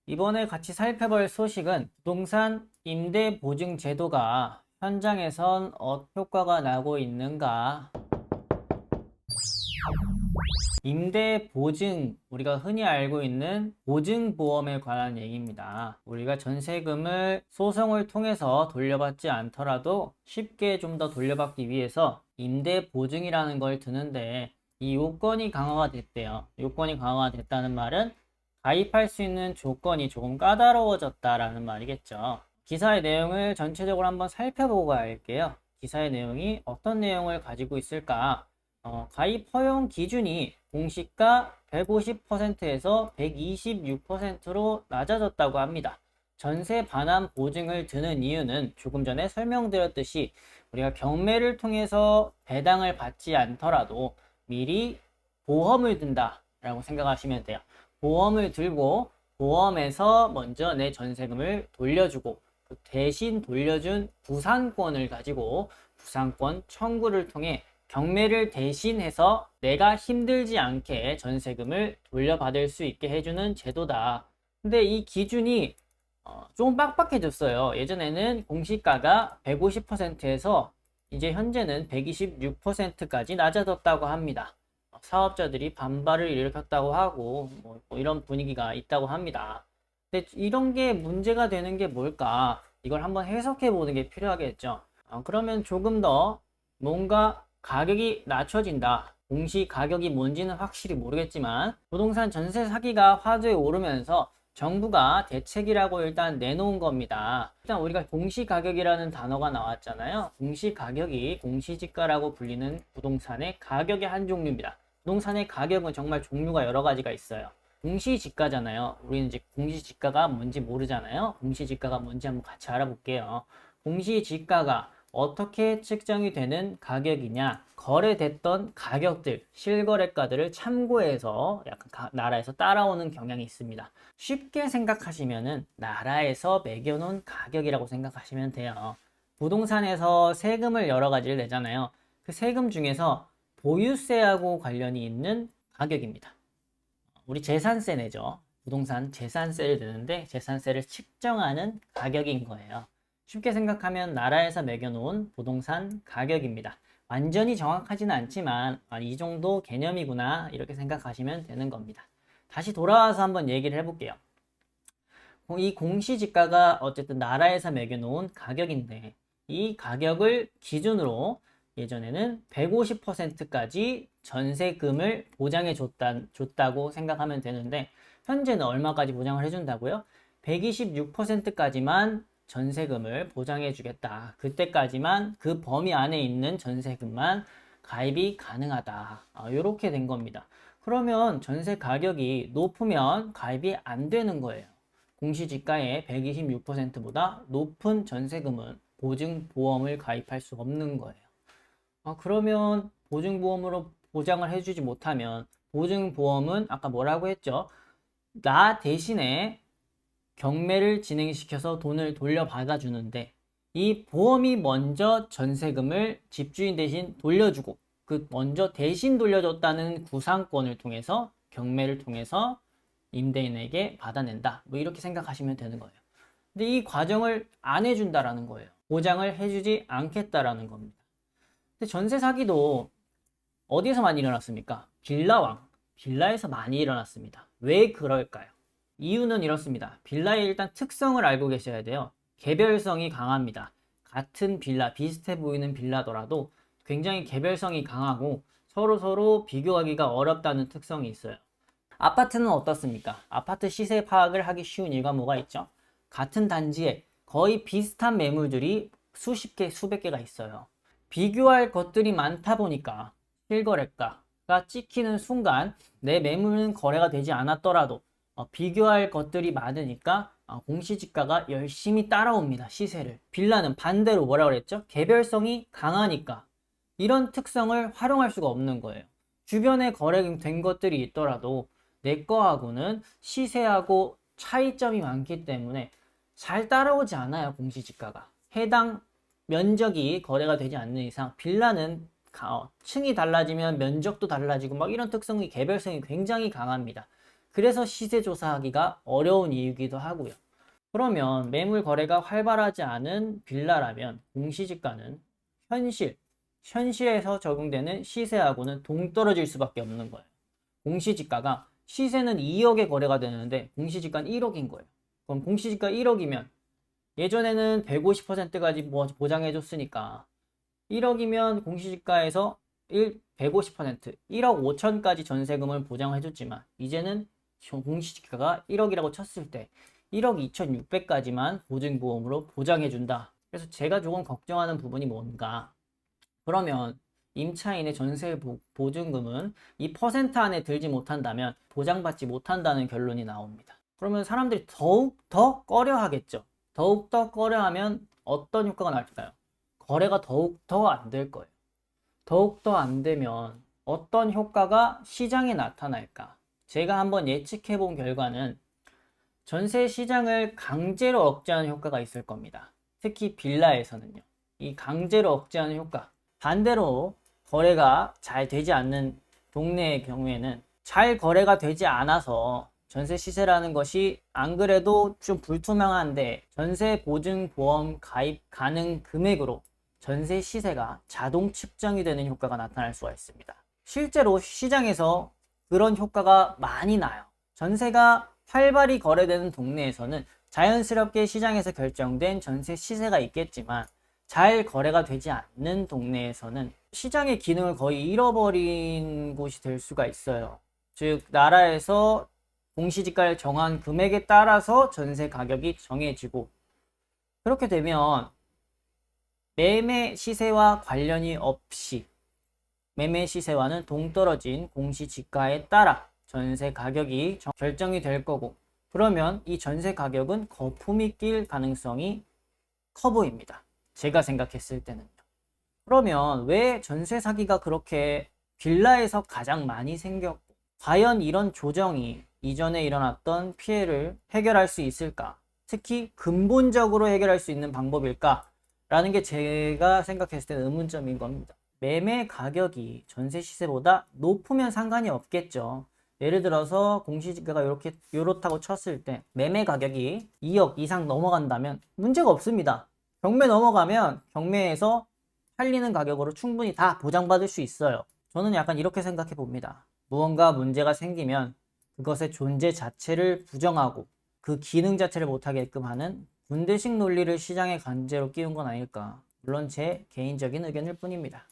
이번에 같이 살펴볼 소식은 부동산 임대 보증 제도가 현장에선 효과가 나고 있는가? 임대 보증, 우리가 흔히 알고 있는 보증보험에 관한 얘기입니다. 우리가 전세금을 소송을 통해서 돌려받지 않더라도 쉽게 좀 더 돌려받기 위해서 임대 보증이라는 걸 드는데 이 요건이 강화가 됐대요. 요건이 강화가 됐다는 말은 가입할 수 있는 조건이 조금 까다로워졌다라는 말이겠죠. 기사의 내용을 전체적으로 한번 살펴보고 갈게요. 기사의 내용이 어떤 내용을 가지고 있을까? 가입 허용 기준이 공시가 150%에서 126%로 낮아졌다고 합니다. 전세 반환 보증을 드는 이유는 조금 전에 설명드렸듯이 우리가 경매를 통해서 배당을 받지 않더라도 미리 보험을 든다라고 생각하시면 돼요. 보험을 들고 보험에서 먼저 내 전세금을 돌려주고 그 대신 돌려준 부상권을 가지고 부상권 청구를 통해 경매를 대신해서 내가 힘들지 않게 전세금을 돌려받을 수 있게 해주는 제도다. 근데 이 기준이 조금 빡빡해졌어요. 예전에는 공시가가 150%에서 이제 현재는 126%까지 낮아졌다고 합니다. 사업자들이 반발을 일으켰다고 하고 뭐 이런 분위기가 있다고 합니다. 근데 이런 게 문제가 되는 게 뭘까? 이걸 한번 해석해 보는 게 필요하겠죠. 그러면 조금 더 뭔가 가격이 낮춰진다. 공시 가격이 뭔지는 확실히 모르겠지만 부동산 전세 사기가 화두에 오르면서 정부가 대책이라고 일단 내놓은 겁니다. 일단 우리가 공시가격이라는 단어가 나왔잖아요. 공시가격이 공시지가라고 불리는 부동산의 가격의 한 종류입니다. 부동산의 가격은 정말 종류가 여러 가지가 있어요. 공시지가잖아요. 우리는 이제 공시지가가 뭔지 모르잖아요. 공시지가가 뭔지 한번 같이 알아볼게요. 공시지가가 어떻게 측정이 되는 가격이냐? 거래됐던 가격들, 실거래가들을 참고해서 약간 나라에서 따라오는 경향이 있습니다. 쉽게 생각하시면은 나라에서 매겨놓은 가격이라고 생각하시면 돼요. 부동산에서 세금을 여러 가지를 내잖아요. 그 세금 중에서 보유세하고 관련이 있는 가격입니다. 우리 재산세 내죠. 부동산 재산세를 내는데 재산세를 측정하는 가격인 거예요. 쉽게 생각하면 나라에서 매겨놓은 부동산 가격입니다. 완전히 정확하지는 않지만 이 정도 개념이구나 이렇게 생각하시면 되는 겁니다. 다시 돌아와서 한번 얘기를 해볼게요. 이 공시지가가 어쨌든 나라에서 매겨놓은 가격인데 이 가격을 기준으로 예전에는 150%까지 전세금을 보장해 줬다고 생각하면 되는데 현재는 얼마까지 보장을 해준다고요? 126%까지만 전세금을 보장해 주겠다. 그때까지만 그 범위 안에 있는 전세금만 가입이 가능하다. 이렇게 된 겁니다. 그러면 전세 가격이 높으면 가입이 안 되는 거예요. 공시지가의 126%보다 높은 전세금은 보증보험을 가입할 수 없는 거예요. 그러면 보증보험으로 보장을 해주지 못하면 보증보험은 아까 뭐라고 했죠? 나 대신에 경매를 진행시켜서 돈을 돌려받아 주는데 이 보험이 먼저 전세금을 집주인 대신 돌려주고 그 먼저 대신 돌려줬다는 구상권을 통해서 경매를 통해서 임대인에게 받아낸다. 뭐 이렇게 생각하시면 되는 거예요. 근데 이 과정을 안 해준다라는 거예요. 보장을 해주지 않겠다라는 겁니다. 근데 전세 사기도 어디에서 많이 일어났습니까? 빌라에서 많이 일어났습니다. 왜 그럴까요? 이유는 이렇습니다. 빌라의 일단 특성을 알고 계셔야 돼요. 개별성이 강합니다. 같은 빌라, 비슷해 보이는 빌라더라도 굉장히 개별성이 강하고 서로 비교하기가 어렵다는 특성이 있어요. 아파트는 어떻습니까? 아파트 시세 파악을 하기 쉬운 이유가 뭐가 있죠? 같은 단지에 거의 비슷한 매물들이 수십 개, 수백 개가 있어요. 비교할 것들이 많다 보니까 실거래가가 찍히는 순간 내 매물은 거래가 되지 않았더라도 비교할 것들이 많으니까 공시지가가 열심히 따라옵니다. 시세를. 빌라는 반대로 뭐라고 그랬죠? 개별성이 강하니까 이런 특성을 활용할 수가 없는 거예요. 주변에 거래된 것들이 있더라도 내 거하고는 시세하고 차이점이 많기 때문에 잘 따라오지 않아요. 공시지가가. 해당 면적이 거래가 되지 않는 이상 빌라는 층이 달라지면 면적도 달라지고 막 이런 특성이 개별성이 굉장히 강합니다. 그래서 시세 조사하기가 어려운 이유기도 하고요. 그러면 매물 거래가 활발하지 않은 빌라라면 공시지가는 현실에서 적용되는 시세하고는 동떨어질 수밖에 없는 거예요. 공시지가가 시세는 2억에 거래가 되는데 공시지가는 1억인 거예요. 그럼 공시지가 1억이면 예전에는 150%까지 보장해 줬으니까 1억이면 공시지가에서 150%, 1억 5천까지 전세금을 보장해 줬지만 이제는 공시지가가 1억이라고 쳤을 때 1억 2,600까지만 보증보험으로 보장해 준다. 그래서 제가 조금 걱정하는 부분이 뭔가, 그러면 임차인의 전세 보증금은 이 퍼센트 안에 들지 못한다면 보장받지 못한다는 결론이 나옵니다. 그러면 사람들이 더욱 더 꺼려 하겠죠. 더욱 더 꺼려 하면 어떤 효과가 날까요? 거래가 더욱 더 안 될 거예요. 더욱 더 안 되면 어떤 효과가 시장에 나타날까? 제가 한번 예측해 본 결과는 전세 시장을 강제로 억제하는 효과가 있을 겁니다. 특히 빌라에서는요. 이 강제로 억제하는 효과. 반대로 거래가 잘 되지 않는 동네의 경우에는 잘 거래가 되지 않아서 전세 시세라는 것이 안 그래도 좀 불투명한데 전세 보증 보험 가입 가능 금액으로 전세 시세가 자동 측정이 되는 효과가 나타날 수가 있습니다. 실제로 시장에서 그런 효과가 많이 나요. 전세가 활발히 거래되는 동네에서는 자연스럽게 시장에서 결정된 전세 시세가 있겠지만 잘 거래가 되지 않는 동네에서는 시장의 기능을 거의 잃어버린 곳이 될 수가 있어요. 즉 나라에서 공시지가를 정한 금액에 따라서 전세 가격이 정해지고, 그렇게 되면 매매 시세와 관련이 없이 매매 시세와는 동떨어진 공시지가에 따라 전세 가격이 결정이 될 거고, 그러면 이 전세 가격은 거품이 낄 가능성이 커 보입니다. 제가 생각했을 때는요. 그러면 왜 전세 사기가 그렇게 빌라에서 가장 많이 생겼고, 과연 이런 조정이 이전에 일어났던 피해를 해결할 수 있을까? 특히 근본적으로 해결할 수 있는 방법일까? 라는 게 제가 생각했을 때는 의문점인 겁니다. 매매 가격이 전세 시세보다 높으면 상관이 없겠죠. 예를 들어서 공시지가가 요렇다고 쳤을 때 매매 가격이 2억 이상 넘어간다면 문제가 없습니다. 경매 넘어가면 경매에서 팔리는 가격으로 충분히 다 보장받을 수 있어요. 저는 약간 이렇게 생각해 봅니다. 무언가 문제가 생기면 그것의 존재 자체를 부정하고 그 기능 자체를 못하게끔 하는 군대식 논리를 시장에 강제로 끼운 건 아닐까. 물론 제 개인적인 의견일 뿐입니다.